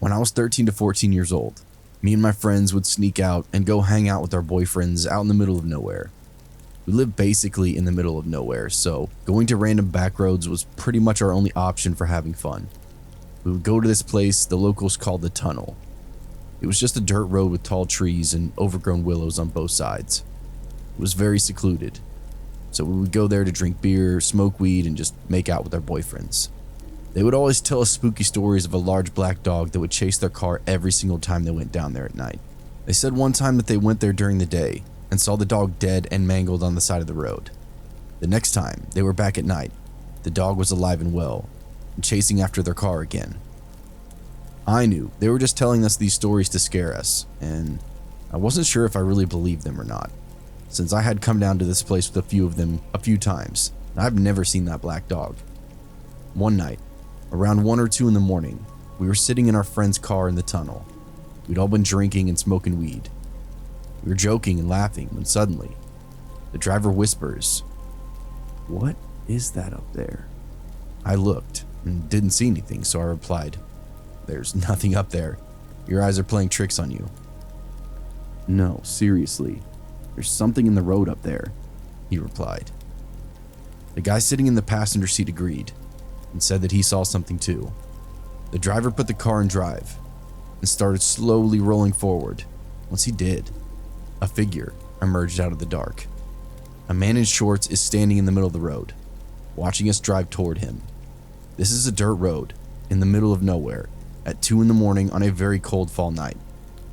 When I was 13 to 14 years old, me and my friends would sneak out and go hang out with our boyfriends out in the middle of nowhere. We lived basically in the middle of nowhere, so going to random back roads was pretty much our only option for having fun. We would go to this place the locals called the Tunnel. It was just a dirt road with tall trees and overgrown willows on both sides. It was very secluded, so we would go there to drink beer, smoke weed, and just make out with our boyfriends. They would always tell us spooky stories of a large black dog that would chase their car every single time they went down there at night. They said one time that they went there during the day and saw the dog dead and mangled on the side of the road. The next time they were back at night, the dog was alive and well, and chasing after their car again. I knew they were just telling us these stories to scare us, and I wasn't sure if I really believed them or not, since I had come down to this place with a few of them a few times, and I've never seen that black dog. One night, around 1 or 2 in the morning, we were sitting in our friend's car in the tunnel. We'd all been drinking and smoking weed. We were joking and laughing when suddenly, the driver whispers, "What is that up there?" I looked and didn't see anything, so I replied, "There's nothing up there. Your eyes are playing tricks on you." "No, seriously, there's something in the road up there," he replied. The guy sitting in the passenger seat agreed and said that he saw something too. The driver put the car in drive and started slowly rolling forward. Once he did, a figure emerged out of the dark. A man in shorts is standing in the middle of the road, watching us drive toward him. This is a dirt road in the middle of nowhere at 2 in the morning on a very cold fall night,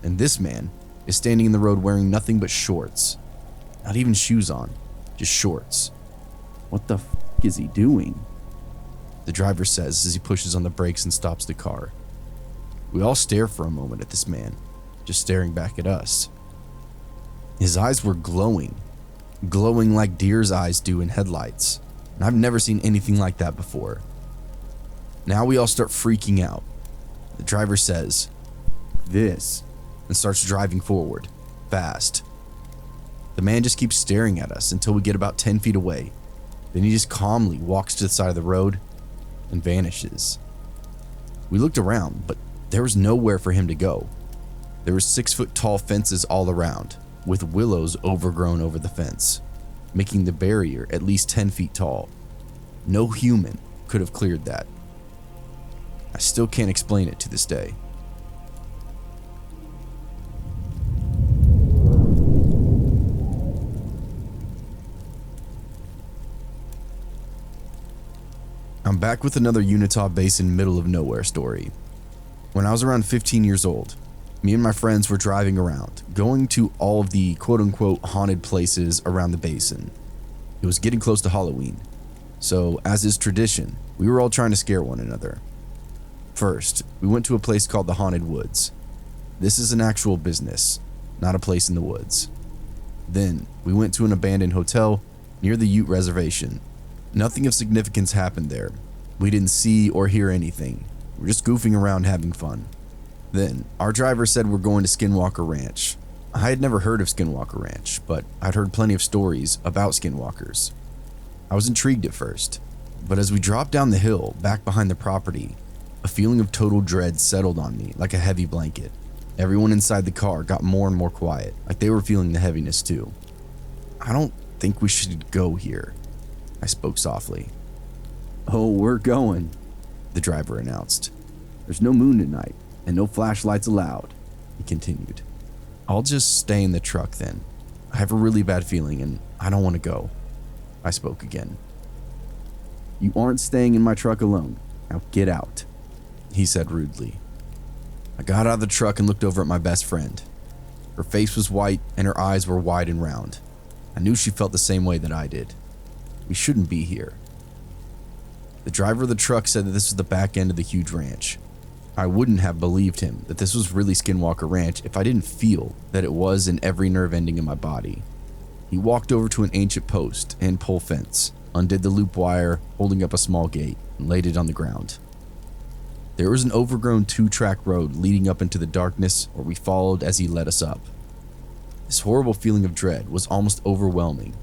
and this man is standing in the road wearing nothing but shorts. Not even shoes on, just shorts. "What the f*** is he doing?" the driver says as he pushes on the brakes and stops the car. We all stare for a moment at this man, just staring back at us. His eyes were glowing like deer's eyes do in headlights, and I've never seen anything like that before. Now we all start freaking out. The driver says, "This," and starts driving forward, fast. The man just keeps staring at us until we get about 10 feet away. Then he just calmly walks to the side of the road and vanishes. We looked around, but there was nowhere for him to go. There were 6-foot tall fences all around, with willows overgrown over the fence, making the barrier at least 10 feet tall. No human could have cleared that. I still can't explain it to this day. I'm back with another Utah Basin middle of nowhere story. When I was around 15 years old, me and my friends were driving around, going to all of the quote-unquote haunted places around the basin. It was getting close to Halloween, so as is tradition, we were all trying to scare one another. First, we went to a place called the Haunted Woods. This is an actual business, not a place in the woods. Then, we went to an abandoned hotel near the Ute Reservation. Nothing of significance happened there. We didn't see or hear anything. We're just goofing around having fun. Then, our driver said we're going to Skinwalker Ranch. I had never heard of Skinwalker Ranch, but I'd heard plenty of stories about skinwalkers. I was intrigued at first, but as we dropped down the hill back behind the property, a feeling of total dread settled on me like a heavy blanket. Everyone inside the car got more and more quiet, like they were feeling the heaviness too. "I don't think we should go here," I spoke softly. "Oh, we're going," the driver announced. "There's no moon tonight, and no flashlights allowed," he continued. "I'll just stay in the truck then. I have a really bad feeling and I don't want to go," I spoke again. "You aren't staying in my truck alone. Now get out," he said rudely. I got out of the truck and looked over at my best friend. Her face was white and her eyes were wide and round. I knew she felt the same way that I did. We shouldn't be here. The driver of the truck said that this was the back end of the huge ranch. I wouldn't have believed him that this was really Skinwalker Ranch if I didn't feel that it was in every nerve ending in my body. He walked over to an ancient post and pole fence, undid the loop wire, holding up a small gate, and laid it on the ground. There was an overgrown 2-track road leading up into the darkness where we followed as he led us up. This horrible feeling of dread was almost overwhelming.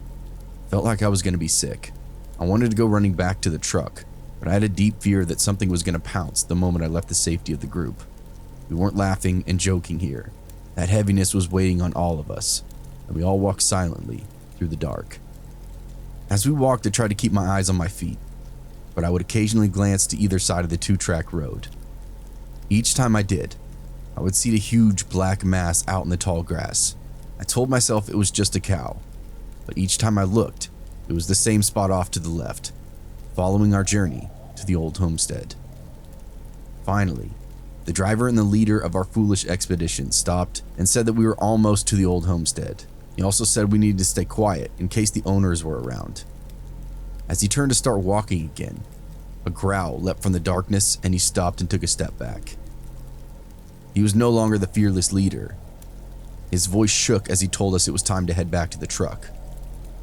Felt like I was going to be sick. I wanted to go running back to the truck, but I had a deep fear that something was going to pounce the moment I left the safety of the group. We weren't laughing and joking here. That heaviness was weighing on all of us, and we all walked silently through the dark. As we walked, I tried to keep my eyes on my feet, but I would occasionally glance to either side of the two-track road. Each time I did, I would see a huge black mass out in the tall grass. I told myself it was just a cow, but each time I looked, it was the same spot off to the left, following our journey to the old homestead. Finally, the driver and the leader of our foolish expedition stopped and said that we were almost to the old homestead. He also said we needed to stay quiet in case the owners were around. As he turned to start walking again, a growl leapt from the darkness and he stopped and took a step back. He was no longer the fearless leader. His voice shook as he told us it was time to head back to the truck.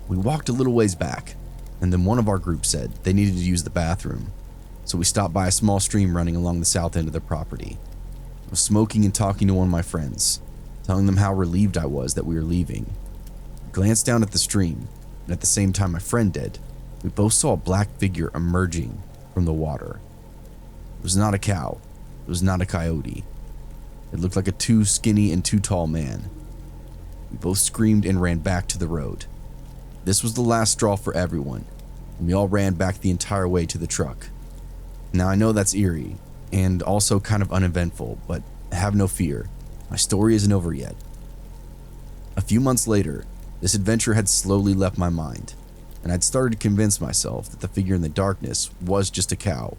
We walked a little ways back, and then one of our group said they needed to use the bathroom, so we stopped by a small stream running along the south end of the property. I was smoking and talking to one of my friends, telling them how relieved I was that we were leaving. I glanced down at the stream, and at the same time my friend did, we both saw a black figure emerging from the water. It was not a cow. It was not a coyote. It looked like a too skinny and too tall man. We both screamed and ran back to the road. This was the last straw for everyone, and we all ran back the entire way to the truck. Now I know that's eerie, and also kind of uneventful, but have no fear, my story isn't over yet. A few months later, this adventure had slowly left my mind, and I'd started to convince myself that the figure in the darkness was just a cow,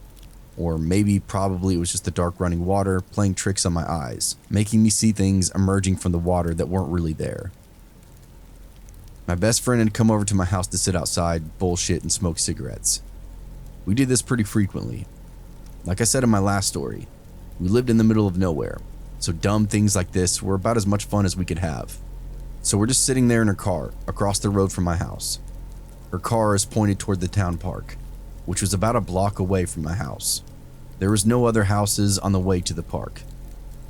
or probably it was just the dark running water playing tricks on my eyes, making me see things emerging from the water that weren't really there. My best friend had come over to my house to sit outside, bullshit, and smoke cigarettes. We did this pretty frequently. Like I said in my last story, we lived in the middle of nowhere, so dumb things like this were about as much fun as we could have. So we're just sitting there in her car, across the road from my house. Her car is pointed toward the town park, which was about a block away from my house. There was no other houses on the way to the park,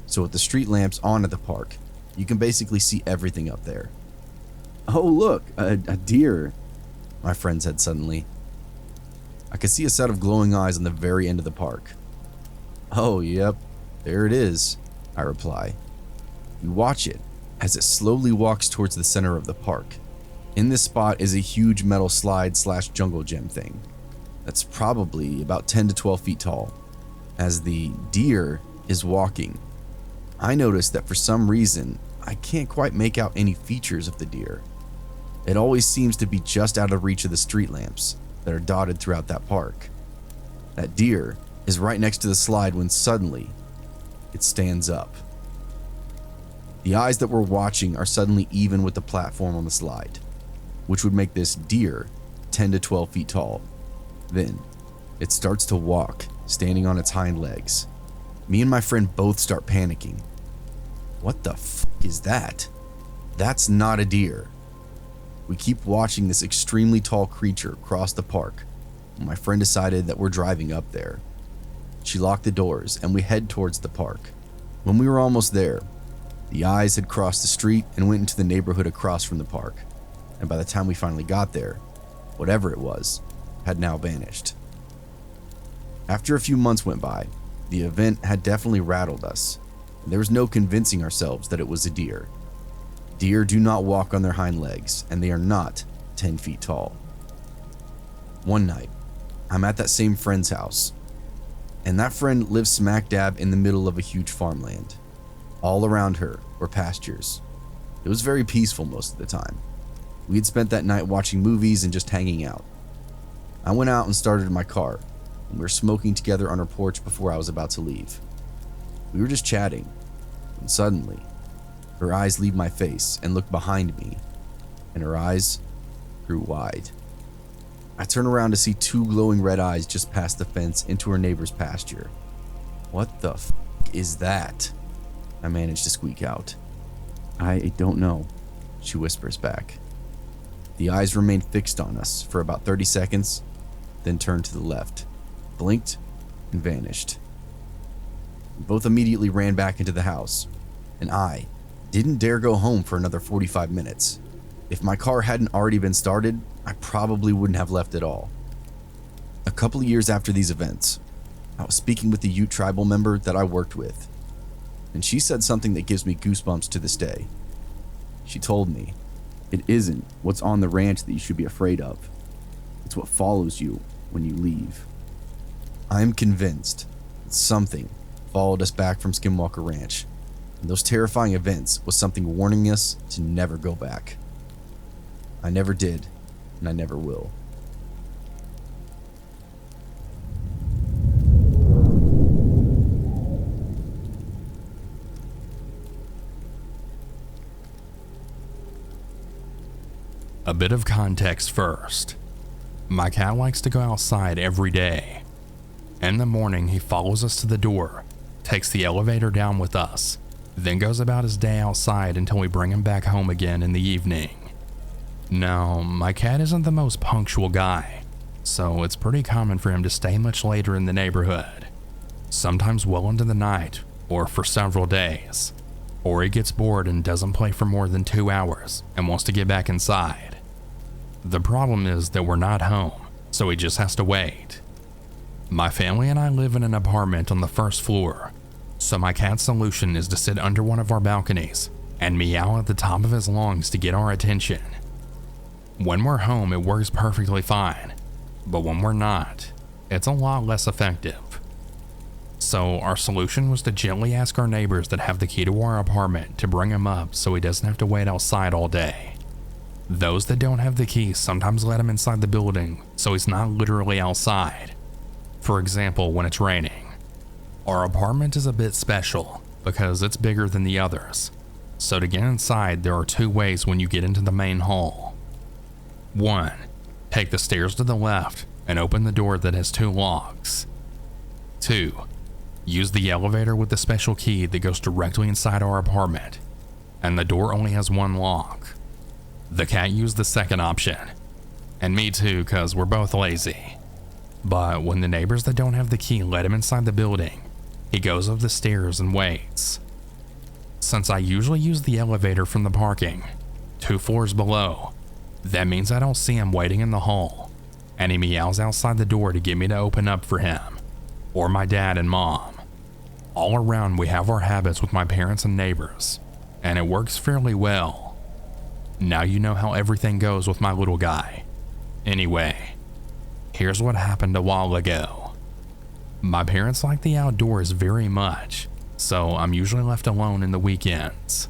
so with the street lamps on at the park, you can basically see everything up there. "Oh look, a deer," my friend said suddenly. I could see a set of glowing eyes on the very end of the park. "Oh, yep, there it is," I reply. We watch it as it slowly walks towards the center of the park. In this spot is a huge metal slide/jungle gym thing that's probably about 10 to 12 feet tall. As the deer is walking, I notice that for some reason, I can't quite make out any features of the deer. It always seems to be just out of reach of the street lamps that are dotted throughout that park. That deer is right next to the slide when suddenly, it stands up. The eyes that we're watching are suddenly even with the platform on the slide, which would make this deer 10 to 12 feet tall. Then, it starts to walk, standing on its hind legs. Me and my friend both start panicking. What the f*** is that? That's not a deer. We keep watching this extremely tall creature cross the park when my friend decided that we're driving up there. She locked the doors and we head towards the park. When we were almost there, the eyes had crossed the street and went into the neighborhood across from the park. And by the time we finally got there, whatever it was, had now vanished. After a few months went by, the event had definitely rattled us, and there was no convincing ourselves that it was a deer. Deer do not walk on their hind legs, and they are not 10 feet tall. One night, I'm at that same friend's house, and that friend lives smack dab in the middle of a huge farmland. All around her were pastures. It was very peaceful most of the time. We had spent that night watching movies and just hanging out. I went out and started my car, and we were smoking together on her porch before I was about to leave. We were just chatting, when suddenly, her eyes leave my face and look behind me, and her eyes grew wide. I turn around to see two glowing red eyes just past the fence into her neighbor's pasture. "What the f*** is that?" I manage to squeak out. "I don't know," she whispers back. The eyes remained fixed on us for about 30 seconds, then turned to the left, blinked, and vanished. We both immediately ran back into the house, and I didn't dare go home for another 45 minutes. If my car hadn't already been started, I probably wouldn't have left at all. A couple of years after these events, I was speaking with a Ute tribal member that I worked with. and she said something that gives me goosebumps to this day. She told me, "It isn't what's on the ranch that you should be afraid of. It's what follows you when you leave." I am convinced that something followed us back from Skinwalker Ranch, and those terrifying events was something warning us to never go back. I never did, and I never will. A bit of context first. My cat likes to go outside every day. In the morning, he follows us to the door, takes the elevator down with us, then goes about his day outside until we bring him back home again in the evening. Now, my cat isn't the most punctual guy, so it's pretty common for him to stay much later in the neighborhood, sometimes well into the night or for several days, or he gets bored and doesn't play for more than 2 hours and wants to get back inside. The problem is that we're not home, so he just has to wait. My family and I live in an apartment on the first floor, so my cat's solution is to sit under one of our balconies and meow at the top of his lungs to get our attention. When we're home, it works perfectly fine, but when we're not, it's a lot less effective. So our solution was to gently ask our neighbors that have the key to our apartment to bring him up so he doesn't have to wait outside all day. Those that don't have the key sometimes let him inside the building so he's not literally outside. For example, when it's raining. Our apartment is a bit special because it's bigger than the others, so to get inside there are 2 ways when you get into the main hall. 1. Take the stairs to the left and open the door that has 2 locks. 2. Use the elevator with the special key that goes directly inside our apartment, and the door only has 1 lock. The cat used the second option, and me too, cause we're both lazy. But when the neighbors that don't have the key let him inside the building, he goes up the stairs and waits. Since I usually use the elevator from the parking, 2 floors below, that means I don't see him waiting in the hall, and he meows outside the door to get me to open up for him, or my dad and mom. All around we have our habits with my parents and neighbors, and it works fairly well. Now you know how everything goes with my little guy. Anyway, here's what happened a while ago. My parents like the outdoors very much, so I'm usually left alone in the weekends.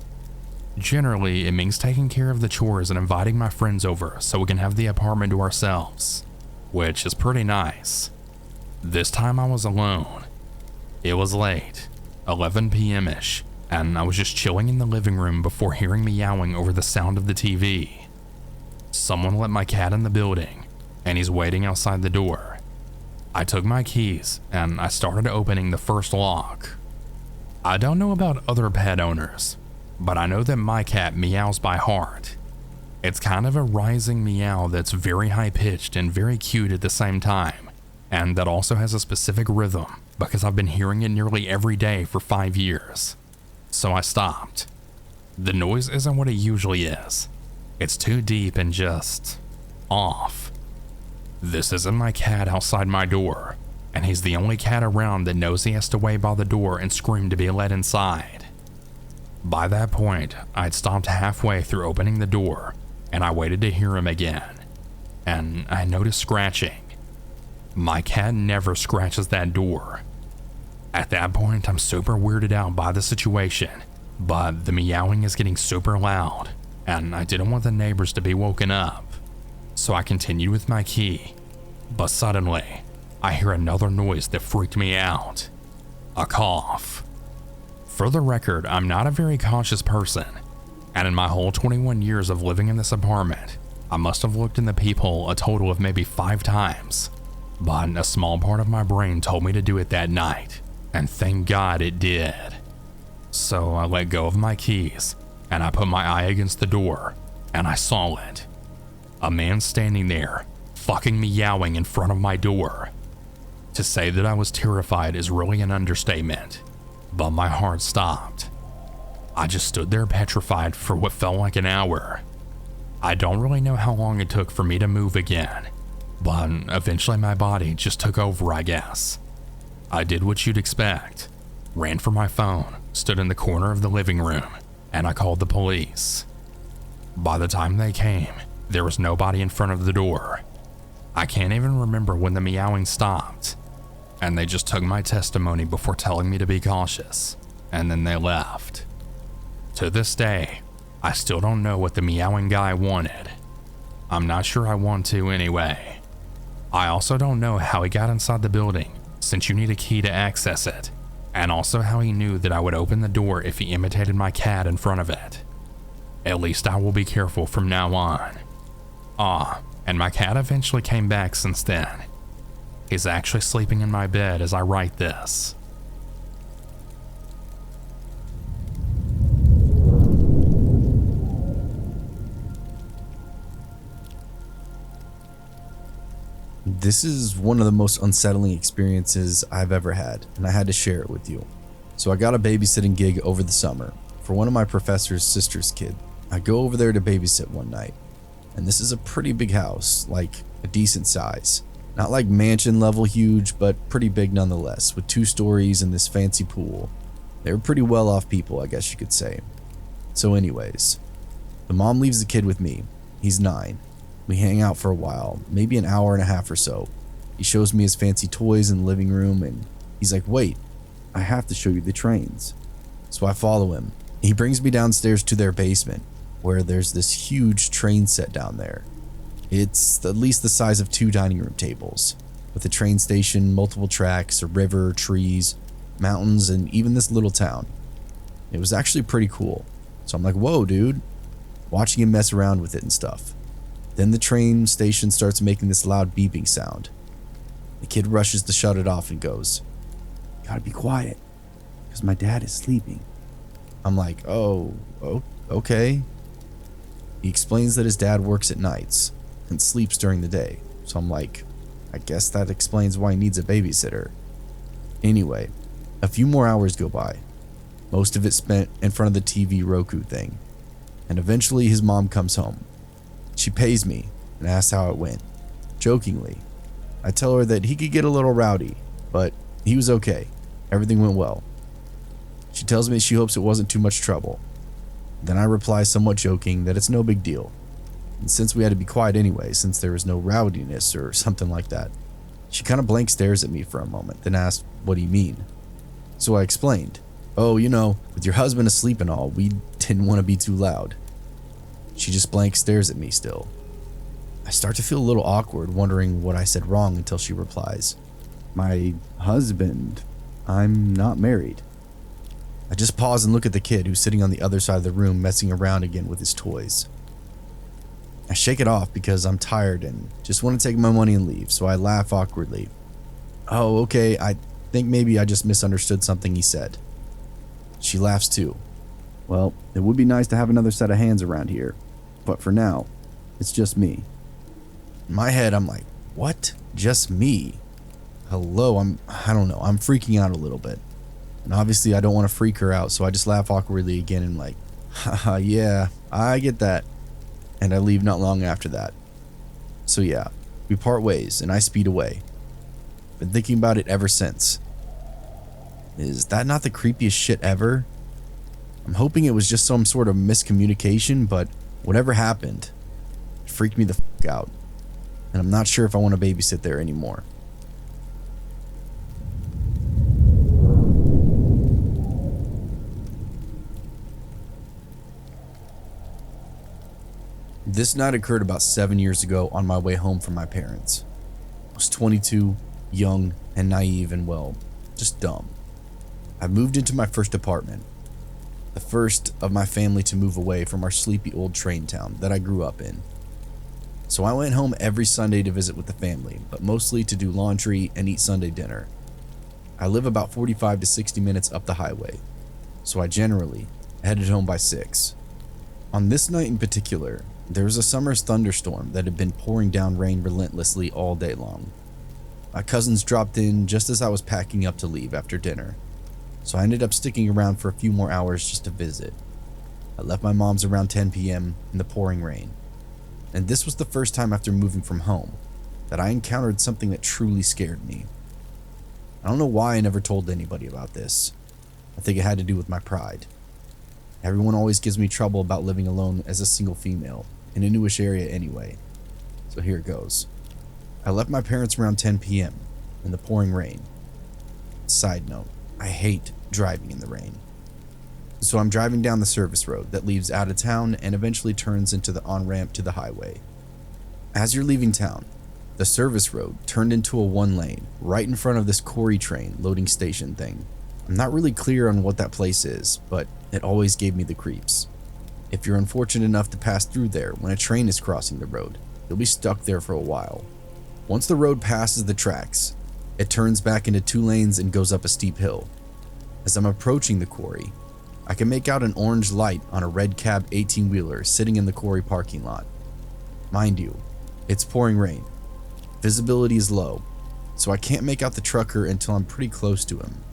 Generally, it means taking care of the chores and inviting my friends over so we can have the apartment to ourselves, which is pretty nice. This time I was alone. It was late, 11 p.m.-ish, and I was just chilling in the living room before hearing meowing over the sound of the TV. Someone let my cat in the building, and he's waiting outside the door. I took my keys, and I started opening the first lock. I don't know about other pet owners, but I know that my cat meows by heart. It's kind of a rising meow that's very high-pitched and very cute at the same time, and that also has a specific rhythm because I've been hearing it nearly every day for 5 years. So I stopped. The noise isn't what it usually is. It's too deep and just off. This isn't my cat outside my door, and he's the only cat around that knows he has to wait by the door and scream to be let inside. By that point, I'd stopped halfway through opening the door, and I waited to hear him again, and I noticed scratching. My cat never scratches that door. At that point, I'm super weirded out by the situation, but the meowing is getting super loud, and I didn't want the neighbors to be woken up. So I continued with my key, but suddenly, I hear another noise that freaked me out. A cough. For the record, I'm not a very cautious person, and in my whole 21 years of living in this apartment, I must have looked in the peephole a total of maybe 5 times, but a small part of my brain told me to do it that night, and thank God it did. So I let go of my keys, and I put my eye against the door, and I saw it. A man standing there, fucking meowing in front of my door. To say that I was terrified is really an understatement, but my heart stopped. I just stood there petrified for what felt like an hour. I don't really know how long it took for me to move again, but eventually my body just took over, I guess. I did what you'd expect, ran for my phone, stood in the corner of the living room, and I called the police. By the time they came, there was nobody in front of the door. I can't even remember when the meowing stopped, and they just took my testimony before telling me to be cautious, and then they left. To this day, I still don't know what the meowing guy wanted. I'm not sure I want to anyway. I also don't know how he got inside the building, since you need a key to access it, and also how he knew that I would open the door if he imitated my cat in front of it. At least I will be careful from now on. And my cat eventually came back since then. He's actually sleeping in my bed as I write this. This is one of the most unsettling experiences I've ever had, and I had to share it with you. So I got a babysitting gig over the summer for one of my professor's sister's kid. I go over there to babysit one night, and this is a pretty big house, like a decent size. Not like mansion level huge, but pretty big nonetheless, with 2 stories and this fancy pool. They were pretty well off people, I guess you could say. So anyways, the mom leaves the kid with me. He's 9. We hang out for a while, maybe an hour and a half or so. He shows me his fancy toys in the living room, and he's like, wait, I have to show you the trains. So I follow him. He brings me downstairs to their basement, where there's this huge train set down there. It's at least the size of 2 dining room tables, with a train station, multiple tracks, a river, trees, mountains, and even this little town. It was actually pretty cool. So I'm like, whoa, dude. Watching him mess around with it and stuff. Then the train station starts making this loud beeping sound. The kid rushes to shut it off and goes, "Gotta be quiet, because my dad is sleeping." I'm like, oh, okay. He explains that his dad works at nights and sleeps during the day. So I'm like, I guess that explains why he needs a babysitter. Anyway, a few more hours go by. Most of it spent in front of the TV Roku thing. And eventually his mom comes home. She pays me and asks how it went. Jokingly, I tell her that he could get a little rowdy, but he was okay. Everything went well. She tells me she hopes it wasn't too much trouble. Then I reply somewhat joking that it's no big deal. And since we had to be quiet anyway, since there was no rowdiness or something like that. She kind of blank stares at me for a moment, then asked, "What do you mean?" So I explained, "Oh, with your husband asleep and all, we didn't want to be too loud." She just blank stares at me still. I start to feel a little awkward, wondering what I said wrong until she replies, "My husband, I'm not married." I just pause and look at the kid who's sitting on the other side of the room messing around again with his toys. I shake it off because I'm tired and just want to take my money and leave, so I laugh awkwardly. "Oh, okay, I think maybe I just misunderstood something he said." She laughs too. "Well, it would be nice to have another set of hands around here, but for now, it's just me." In my head, I'm like, what? Just me? Hello, I don't know, I'm freaking out a little bit. And obviously I don't want to freak her out, so I just laugh awkwardly again and like, haha, yeah, I get that. And I leave not long after that. So yeah, we part ways and I speed away. Been thinking about it ever since. Is that not the creepiest shit ever? I'm hoping it was just some sort of miscommunication, but whatever happened, it freaked me the fuck out. And I'm not sure if I want to babysit there anymore. This night occurred about 7 years ago on my way home from my parents. I was 22, young and naive and well, just dumb. I moved into my first apartment, the first of my family to move away from our sleepy old train town that I grew up in. So I went home every Sunday to visit with the family, but mostly to do laundry and eat Sunday dinner. I live about 45 to 60 minutes up the highway, so I generally headed home by 6. On this night in particular, there was a summer's thunderstorm that had been pouring down rain relentlessly all day long. My cousins dropped in just as I was packing up to leave after dinner, so I ended up sticking around for a few more hours just to visit. I left my mom's around 10 p.m. in the pouring rain, and this was the first time after moving from home that I encountered something that truly scared me. I don't know why I never told anybody about this, I think it had to do with my pride. Everyone always gives me trouble about living alone as a single female, in a newish area anyway. So here it goes. I left my parents around 10 p.m. in the pouring rain. Side note, I hate driving in the rain. So I'm driving down the service road that leads out of town and eventually turns into the on-ramp to the highway. As you're leaving town, the service road turned into a one lane right in front of this quarry train loading station thing. I'm not really clear on what that place is, but it always gave me the creeps. If you're unfortunate enough to pass through there when a train is crossing the road, you'll be stuck there for a while. Once the road passes the tracks, it turns back into 2 lanes and goes up a steep hill. As I'm approaching the quarry, I can make out an orange light on a red cab 18-wheeler sitting in the quarry parking lot. Mind you, it's pouring rain. Visibility is low, so I can't make out the trucker until I'm pretty close to him.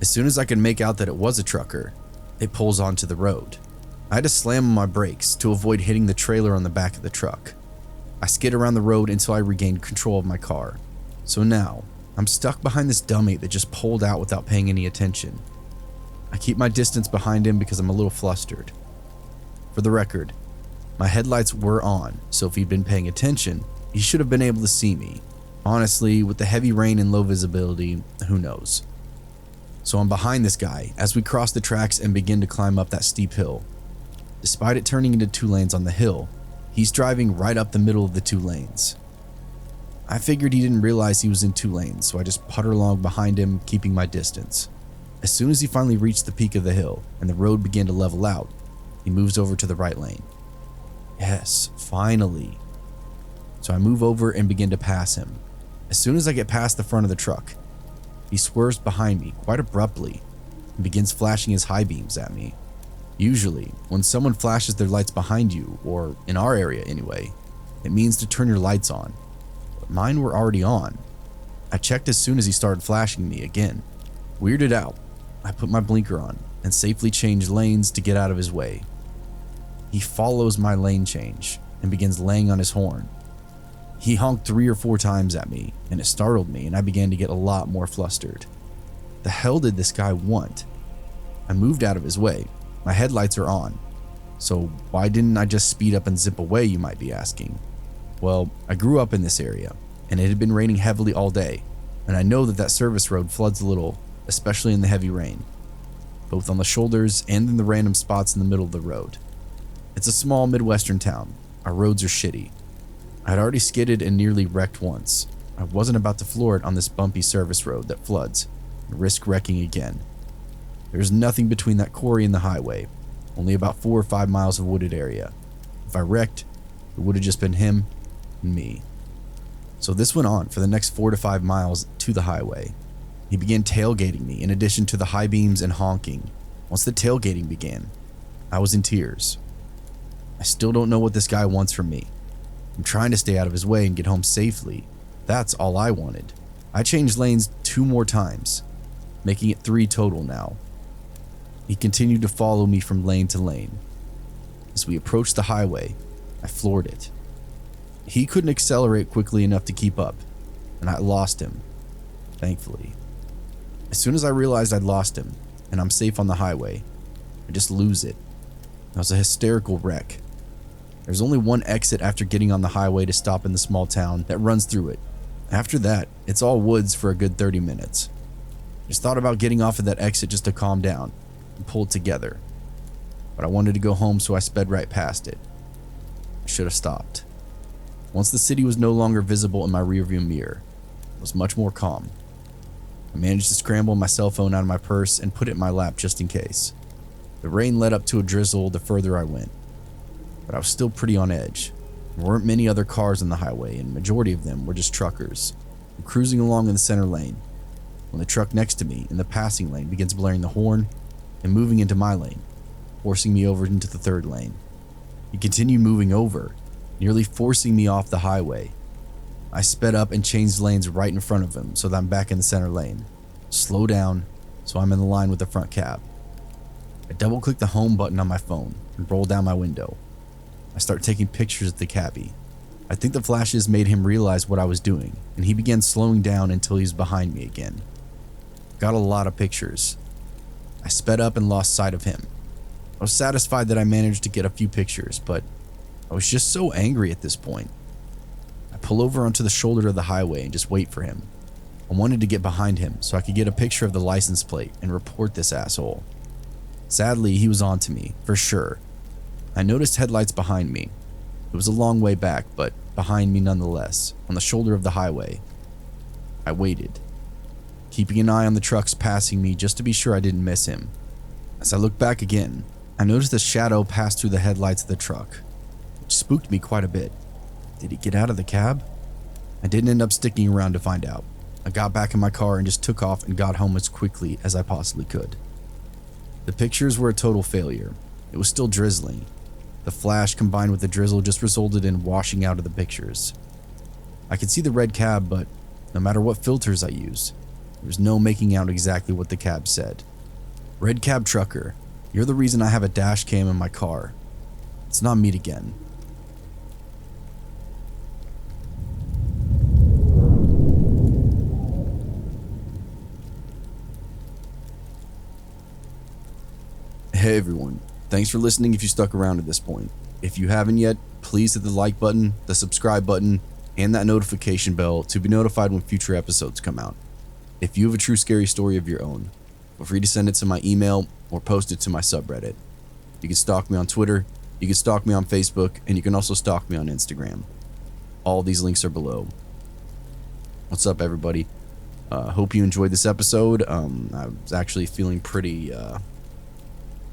As soon as I can make out that it was a trucker, it pulls onto the road. I had to slam on my brakes to avoid hitting the trailer on the back of the truck. I skid around the road until I regained control of my car. So now, I'm stuck behind this dummy that just pulled out without paying any attention. I keep my distance behind him because I'm a little flustered. For the record, my headlights were on, so if he'd been paying attention, he should have been able to see me. Honestly, with the heavy rain and low visibility, who knows? So I'm behind this guy as we cross the tracks and begin to climb up that steep hill. Despite it turning into 2 lanes on the hill, he's driving right up the middle of the 2 lanes. I figured he didn't realize he was in 2 lanes, so I just putter along behind him, keeping my distance. As soon as he finally reached the peak of the hill and the road began to level out, he moves over to the right lane. Yes, finally. So I move over and begin to pass him. As soon as I get past the front of the truck, he swerves behind me quite abruptly and begins flashing his high beams at me. Usually, when someone flashes their lights behind you, or in our area anyway, it means to turn your lights on. But mine were already on. I checked as soon as he started flashing me again. Weirded out, I put my blinker on and safely changed lanes to get out of his way. He follows my lane change and begins laying on his horn. He honked 3 or 4 times at me, and it startled me, and I began to get a lot more flustered. The hell did this guy want? I moved out of his way. My headlights are on. So why didn't I just speed up and zip away, you might be asking? Well, I grew up in this area, and it had been raining heavily all day, and I know that that service road floods a little, especially in the heavy rain, both on the shoulders and in the random spots in the middle of the road. It's a small Midwestern town. Our roads are shitty. I had already skidded and nearly wrecked once. I wasn't about to floor it on this bumpy service road that floods and risk wrecking again. There's nothing between that quarry and the highway, only about 4 or 5 miles of wooded area. If I wrecked, it would have just been him and me. So this went on for the next 4 to 5 miles to the highway. He began tailgating me in addition to the high beams and honking. Once the tailgating began, I was in tears. I still don't know what this guy wants from me. I'm trying to stay out of his way and get home safely. That's all I wanted. I changed lanes 2 more times, making it 3 total now. He continued to follow me from lane to lane. As we approached the highway, I floored it. He couldn't accelerate quickly enough to keep up, and I lost him, thankfully. As soon as I realized I'd lost him, and I'm safe on the highway, I just lose it. It was a hysterical wreck. There's only one exit after getting on the highway to stop in the small town that runs through it. After that, it's all woods for a good 30 minutes. Just thought about getting off of that exit just to calm down and pull it together. But I wanted to go home, so I sped right past it. I should have stopped. Once the city was no longer visible in my rearview mirror, it was much more calm. I managed to scramble my cell phone out of my purse and put it in my lap just in case. The rain led up to a drizzle the further I went, but I was still pretty on edge. There weren't many other cars on the highway, and the majority of them were just truckers. I'm cruising along in the center lane when the truck next to me in the passing lane begins blaring the horn and moving into my lane, forcing me over into the 3rd lane. He continued moving over, nearly forcing me off the highway. I sped up and changed lanes right in front of him so that I'm back in the center lane. Slow down so I'm in the line with the front cab. I double-click the home button on my phone and roll down my window. I start taking pictures of the cabbie. I think the flashes made him realize what I was doing, and he began slowing down until he was behind me again. Got a lot of pictures. I sped up and lost sight of him. I was satisfied that I managed to get a few pictures, but I was just so angry at this point. I pull over onto the shoulder of the highway and just wait for him. I wanted to get behind him so I could get a picture of the license plate and report this asshole. Sadly, he was on to me, for sure. I noticed headlights behind me. It was a long way back, but behind me nonetheless, on the shoulder of the highway. I waited, keeping an eye on the trucks passing me just to be sure I didn't miss him. As I looked back again, I noticed a shadow pass through the headlights of the truck, which spooked me quite a bit. Did he get out of the cab? I didn't end up sticking around to find out. I got back in my car and just took off and got home as quickly as I possibly could. The pictures were a total failure. It was still drizzling. The flash combined with the drizzle just resulted in washing out of the pictures. I could see the red cab, but no matter what filters I used, there was no making out exactly what the cab said. Red cab trucker, you're the reason I have a dash cam in my car. It's not meet again. Hey everyone, thanks for listening if you stuck around to this point. If you haven't yet, please hit the like button, the subscribe button, and that notification bell to be notified when future episodes come out. If you have a true scary story of your own, feel free to send it to my email or post it to my subreddit. You can stalk me on Twitter, you can stalk me on Facebook, and you can also stalk me on Instagram. All these links are below. What's up everybody? Hope you enjoyed this episode. I was actually feeling pretty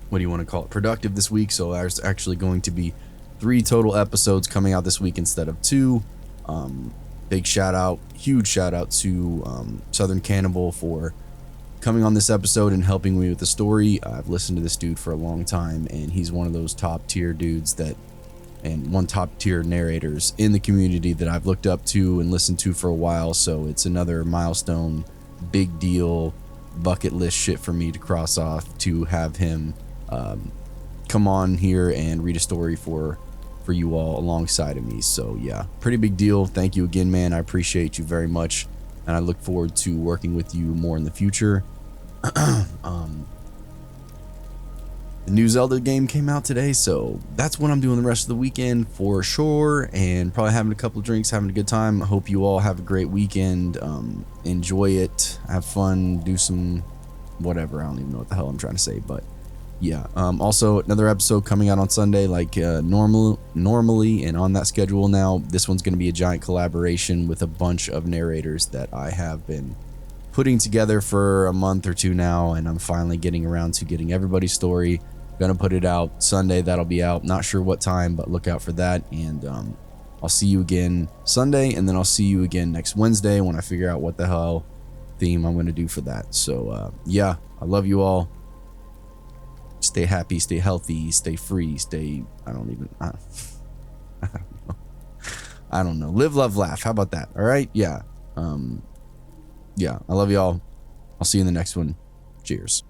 what do you want to call it, productive this week, so there's actually going to be 3 total episodes coming out this week instead of 2. Big shout out, huge shout out to Southern Cannibal for coming on this episode and helping me with the story. I've listened to this dude for a long time, and he's one of those top tier dudes and one top tier narrators in the community that I've looked up to and listened to for a while, so it's another milestone, big deal, bucket list shit for me to cross off to have him come on here and read a story for you all alongside of me. So yeah, pretty big deal. Thank you again, man. I appreciate you very much, and I look forward to working with you more in the future. The new Zelda game came out today, so that's what I'm doing the rest of the weekend for sure, and probably having a couple of drinks, having a good time. I hope you all have a great weekend. Enjoy it, have fun, do some whatever. I don't even know what the hell I'm trying to say, but yeah. Also, another episode coming out on Sunday like normally, and on that schedule now. This one's going to be a giant collaboration with a bunch of narrators that I have been putting together for a month or 2 now, and I'm finally getting around to getting everybody's story. Gonna put it out Sunday. That'll be out, not sure what time, but look out for that. And I'll see you again Sunday, and then I'll see you again next Wednesday when I figure out what the hell theme I'm going to do for that. So yeah, I love you all. Stay happy, stay healthy, stay free, stay, I don't know. Live, love, laugh. How about that? All right. Yeah. Yeah. I love y'all. I'll see you in the next one. Cheers.